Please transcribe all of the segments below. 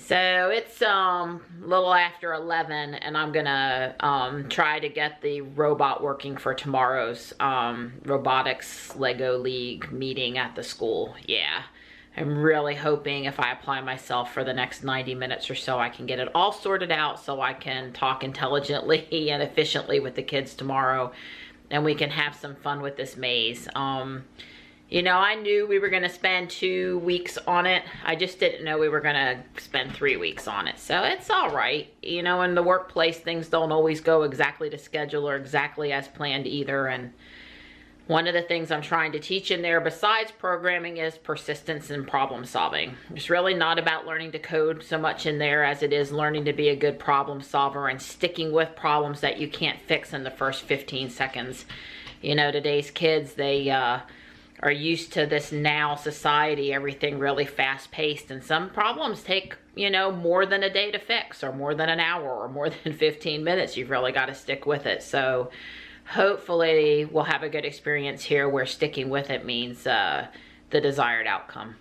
So it's a little after 11, and I'm gonna try to get the robot working for tomorrow's robotics Lego League meeting at the school. Yeah, I'm really hoping if I apply myself for the next 90 minutes or so, I can get it all sorted out so I can talk intelligently and efficiently with the kids tomorrow, and we can have some fun with this maze. You know, I knew we were going to spend 2 weeks on it. I just didn't know we were going to spend 3 weeks on it. So it's all right. You know, in the workplace, things don't always go exactly to schedule or exactly as planned either. And one of the things I'm trying to teach in there besides programming is persistence and problem solving. It's really not about learning to code so much in there as it is learning to be a good problem solver and sticking with problems that you can't fix in the first 15 seconds. You know, today's kids, they are used to this now society, everything really fast paced, and some problems take, you know, more than a day to fix, or more than an hour, or more than 15 minutes. You've really got to stick with it. So hopefully we'll have a good experience here where sticking with it means the desired outcome.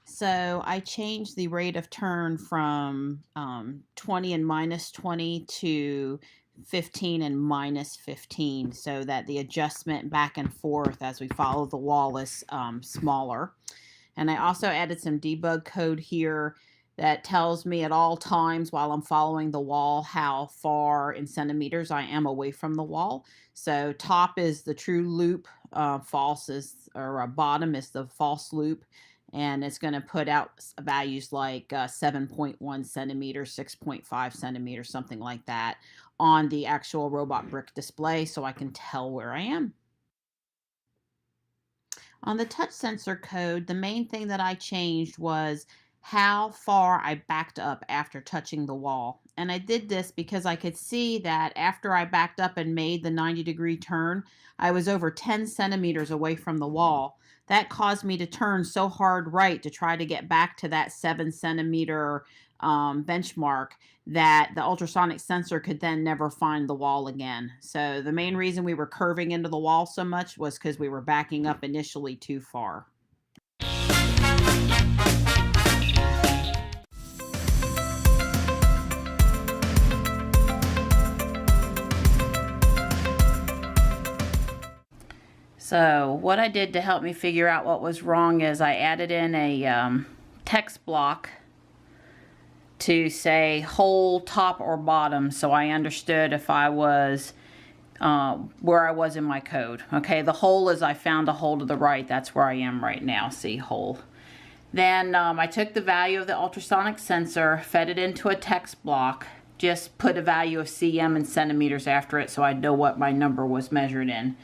So I changed the rate of turn from 20 and minus 20 to 15 and minus 15, so that the adjustment back and forth as we follow the wall is smaller. And I also added some debug code here that tells me at all times while I'm following the wall how far in centimeters I am away from the wall. So top is the true loop, false is, or bottom is the false loop. And it's going to put out values like 7.1 centimeters, 6.5 centimeters, something like that on the actual robot brick display so I can tell where I am. On the touch sensor code, the main thing that I changed was how far I backed up after touching the wall. And I did this because I could see that after I backed up and made the 90-degree turn, I was over 10 centimeters away from the wall. That caused me to turn so hard right to try to get back to that 7 centimeter benchmark that the ultrasonic sensor could then never find the wall again. So the main reason we were curving into the wall so much was because we were backing up initially too far. So what I did to help me figure out what was wrong is I added in a text block to say whole, top, or bottom, so I understood if I was where I was in my code. Okay, the hole is I found a hole to the right. That's where I am right now. See, hole. Then I took the value of the ultrasonic sensor, fed it into a text block, just put a value of cm in centimeters after it so I'd know what my number was measured in.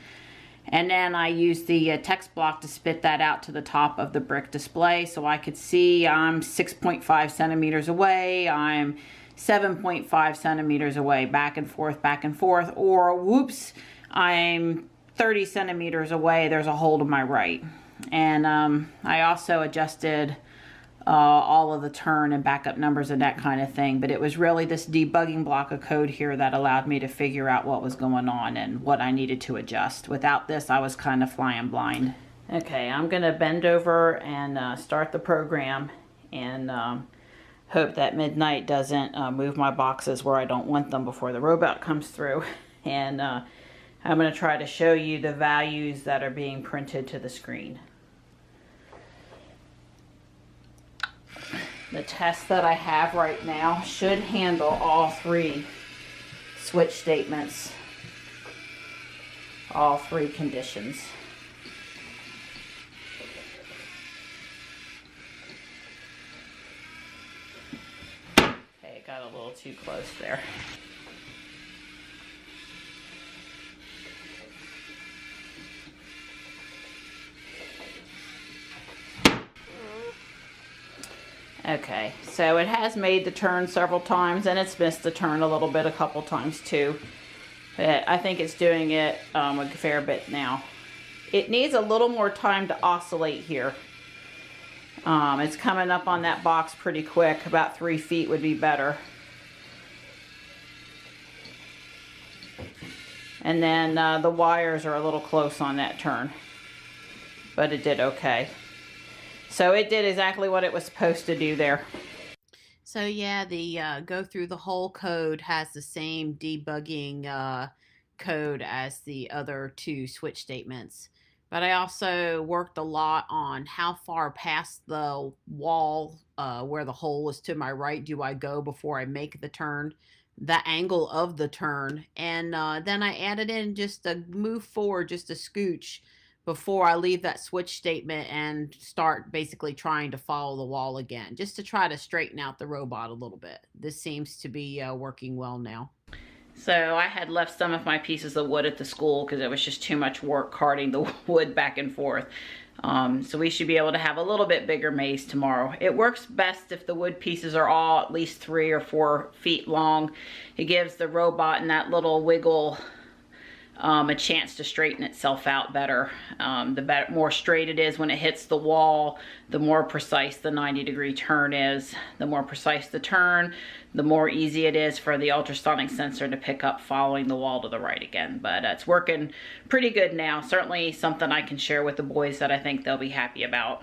And then I used the text block to spit that out to the top of the brick display so I could see I'm 6.5 centimeters away, I'm 7.5 centimeters away, back and forth, or whoops, I'm 30 centimeters away, there's a hole to my right. And I also adjusted all of the turn and backup numbers and that kind of thing, but it was really this debugging block of code here that allowed me to figure out what was going on and what I needed to adjust. Without this, I was kind of flying blind. Okay, I'm going to bend over and start the program and hope that midnight doesn't move my boxes where I don't want them before the robot comes through. And I'm going to try to show you the values that are being printed to the screen. The test that I have right now should handle all three switch statements, all 3 conditions. Okay, it got a little too close there. Okay, so it has made the turn several times, and it's missed the turn a little bit a couple times too. But I think it's doing it a fair bit now. It needs a little more time to oscillate here. It's coming up on that box pretty quick. About 3 feet would be better. And then the wires are a little close on that turn, but it did okay. So it did exactly what it was supposed to do there. So yeah, the go through the whole code has the same debugging code as the other 2 switch statements. But I also worked a lot on how far past the wall where the hole is to my right do I go before I make the turn, the angle of the turn, and then I added in just a move forward, just a scooch, before I leave that switch statement and start basically trying to follow the wall again, just to try to straighten out the robot a little bit. This seems to be working well now. So I had left some of my pieces of wood at the school because it was just too much work carting the wood back and forth. So we should be able to have a little bit bigger maze tomorrow. It works best if the wood pieces are all at least 3 or 4 feet long. It gives the robot and that little wiggle a chance to straighten itself out better. The more straight it is when it hits the wall, the more precise the 90-degree turn is. The more precise the turn, the more easy it is for the ultrasonic sensor to pick up following the wall to the right again. But it's working pretty good now. Certainly something I can share with the boys that I think they'll be happy about.